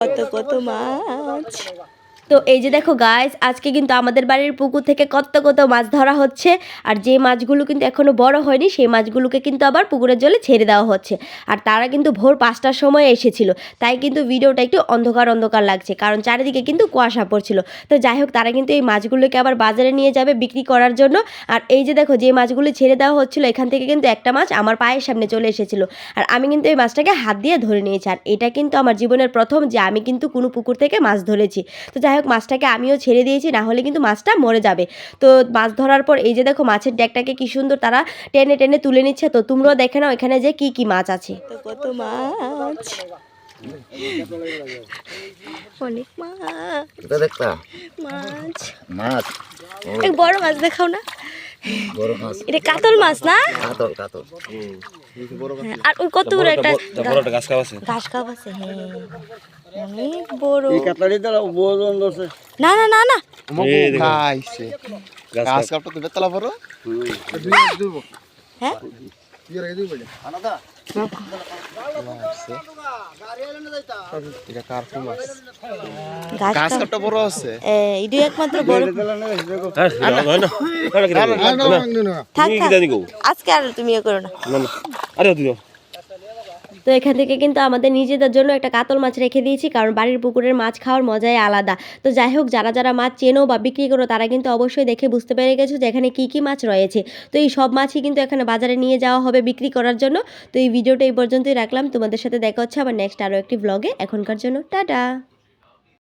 কত কত মাছ। তো এই যে দেখো গাইস, আজকে কিন্তু আমাদের বাড়ির পুকুর থেকে কত কত মাছ ধরা হচ্ছে। আর যে মাছগুলো কিন্তু এখনো বড় হয়নি সেই মাছগুলোকে কিন্তু আবার পুকুরের জলে ছেড়ে দেওয়া হচ্ছে। আর তারা কিন্তু ভোর 5টার সময় এসেছিল, তাই কিন্তু ভিডিওটা একটু অন্ধকার অন্ধকার লাগছে, কারণ চারিদিকে কিন্তু কুয়াশা পড়ছিল। তো যাই হোক, তারা কিন্তু এই মাছগুলোকে আবার বাজারে নিয়ে যাবে বিক্রি করার জন্য। আর এই যে দেখো, যে মাছগুলো ছেড়ে দেওয়া হচ্ছিল এখান থেকে কিন্তু একটা মাছ আমার পায়ের সামনে চলে এসেছিল। আর আমি কিন্তু এই মাছটাকে হাত দিয়ে ধরে নিয়েছি। আর এটা কিন্তু আমার জীবনের প্রথম যে আমি কিন্তু কোনো পুকুর থেকে মাছ ধরেছি। তো যাই হোক, মাছটাকে আমিও ছেড়ে দিয়েছি, না হলে কিন্তু মাছটা মরে যাবে। তো মাছ ধরার পর এই যে দেখো, মাছের ডেকটাকে কি সুন্দর তারা টেনে টেনে তুলে নিচ্ছে। তো তোমরাও দেখে নাও এখানে যে কি কি মাছ আছে। তো কত মাছ, অনেক মাছ। এটা দেখতা মাছ মাছ এক বড় মাছ দেখাও না। বড় মাছ, এটা কাতল মাছ না? কাতল কাতল। হ্যাঁ, আর ওই কত বড় একটা ঘাস কাপ আছে। হ্যাঁ, অনেক বড়। এই কাতলারি দ্বারা ওজন আছে। না না না না, খাইছে গাছ কাপটা তো বেতলা বড়। হ্যাঁ আনাদা এটা কার ফুল মাছ। গাছ কাপটা বড় আছে, এই একমাত্র বড়। থাক আজকে আর তুমি ইয়ে করো না। তো এখান থেকে কিন্তু আমাদের নিজেদের জন্য একটা কাতল মাছ রেখে দিয়েছি, কারণ বাড়ির পুকুরের মাছ খাওয়ার মজাই আলাদা। তো যাই হোক, যারা যারা মাছ চেনো বা বিক্রি করো তারা কিন্তু অবশ্যই দেখে বুঝতে পেরে গেছো যে এখানে কী কী মাছ রয়েছে। তো এই সব মাছই কিন্তু এখানে বাজারে নিয়ে যাওয়া হবে বিক্রি করার জন্য। তো এই ভিডিওটা এই পর্যন্তই রাখলাম, তোমাদের সাথে দেখা হচ্ছে আবার নেক্সট আরও একটি ব্লগে। এখনকার জন্য টাটা।